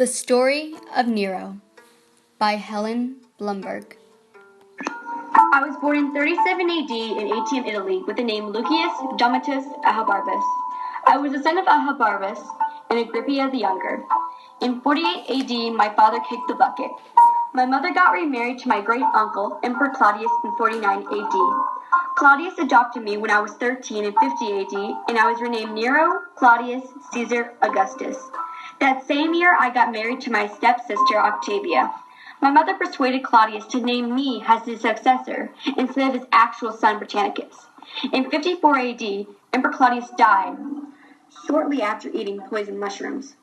The Story of Nero by Helen Blumberg. I was born in 37 AD in ancient Italy with the name Lucius Domitius Ahabarbus. I was the son of Ahabarbus and Agrippa the Younger. In 48 AD, my father kicked the bucket. My mother got remarried to my great-uncle, Emperor Claudius, in 49 AD. Claudius adopted me when I was 13 in 50 AD, and I was renamed Nero Claudius Caesar Augustus. That same year, I got married to my stepsister, Octavia. My mother persuaded Claudius to name me as his successor instead of his actual son, Britannicus. In 54 AD, Emperor Claudius died shortly after eating poisoned mushrooms.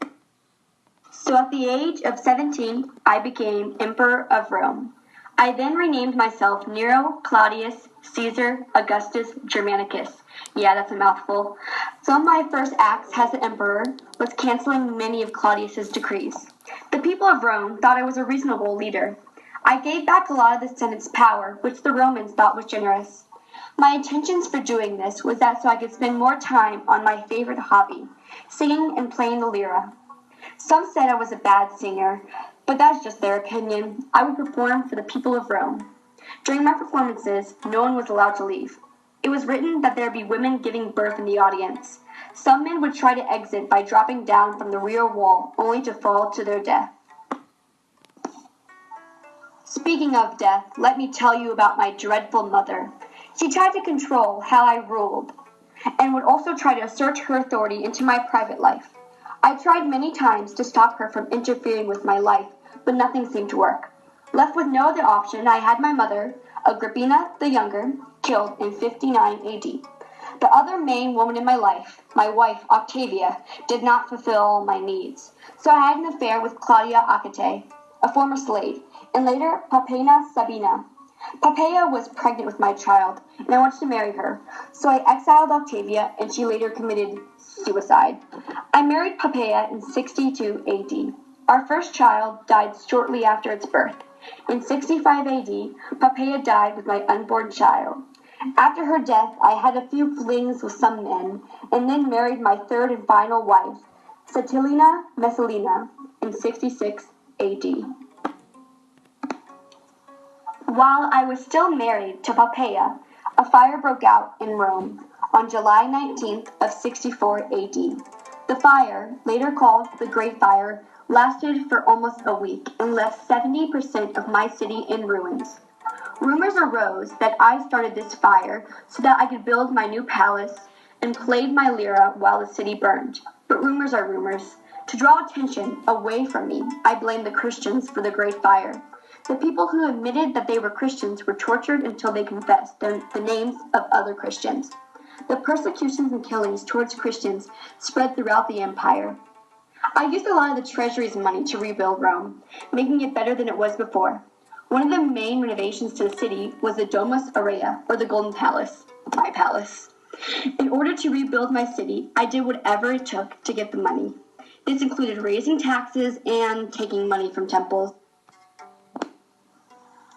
So at the age of 17, I became Emperor of Rome. I then renamed myself Nero Claudius Caesar Augustus Germanicus. Yeah, that's a mouthful. Some of my first acts as an emperor was canceling many of Claudius's decrees. The people of Rome thought I was a reasonable leader. I gave back a lot of the Senate's power, which the Romans thought was generous. My intentions for doing this was that so I could spend more time on my favorite hobby, singing and playing the lyra. Some said I was a bad singer, but that's just their opinion. I would perform for the people of Rome. During my performances, no one was allowed to leave. It was written that there would be women giving birth in the audience. Some men would try to exit by dropping down from the rear wall, only to fall to their death. Speaking of death, let me tell you about my dreadful mother. She tried to control how I ruled, and would also try to assert her authority into my private life. I tried many times to stop her from interfering with my life, but nothing seemed to work. Left with no other option, I had my mother, Agrippa the Younger, killed in 59 AD. The other main woman in my life, my wife, Octavia, did not fulfill my needs. So I had an affair with Claudia Acate, a former slave, and later Poppaea Sabina. Poppaea was pregnant with my child, and I wanted to marry her, so I exiled Octavia, and she later committed suicide. I married Poppaea in 62 AD. Our first child died shortly after its birth. In 65 AD, Poppaea died with my unborn child. After her death, I had a few flings with some men, and then married my third and final wife, Satilina Messalina, in 66 AD. While I was still married to Poppaea, a fire broke out in Rome on July 19th of 64 AD. The fire, later called the Great Fire, lasted for almost a week and left 70% of my city in ruins. Rumors arose that I started this fire so that I could build my new palace and played my lyra while the city burned. But rumors are rumors. To draw attention away from me, I blamed the Christians for the Great Fire. The people who admitted that they were Christians were tortured until they confessed the names of other Christians. The persecutions and killings towards Christians spread throughout the empire. I used a lot of the treasury's money to rebuild Rome, making it better than it was before. One of the main renovations to the city was the Domus Aurea, or the Golden Palace, my palace. In order to rebuild my city, I did whatever it took to get the money. This included raising taxes and taking money from temples.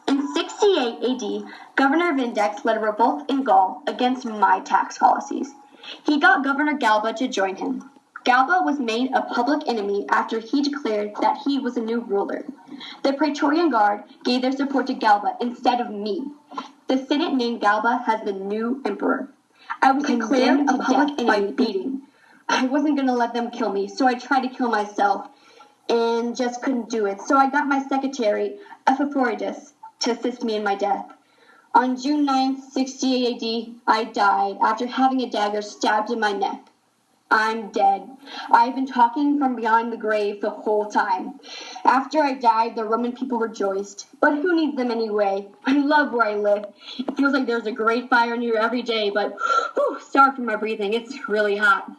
In 68 AD, Governor Vindex led a revolt in Gaul against my tax policies. He got Governor Galba to join him. Galba was made a public enemy after he declared that he was a new ruler. The Praetorian Guard gave their support to Galba instead of me. The Senate named Galba as the new emperor. I was declared a public enemy by beating. I wasn't going to let them kill me, so I tried to kill myself and just couldn't do it. So I got my secretary, Epaphroditus, to assist me in my death. On June 9, 68 AD, I died after having a dagger stabbed in my neck. I'm dead. I've been talking from behind the grave the whole time. After I died, the Roman people rejoiced. But who needs them anyway? I love where I live. It feels like there's a great fire near every day, but sorry for my breathing. It's really hot.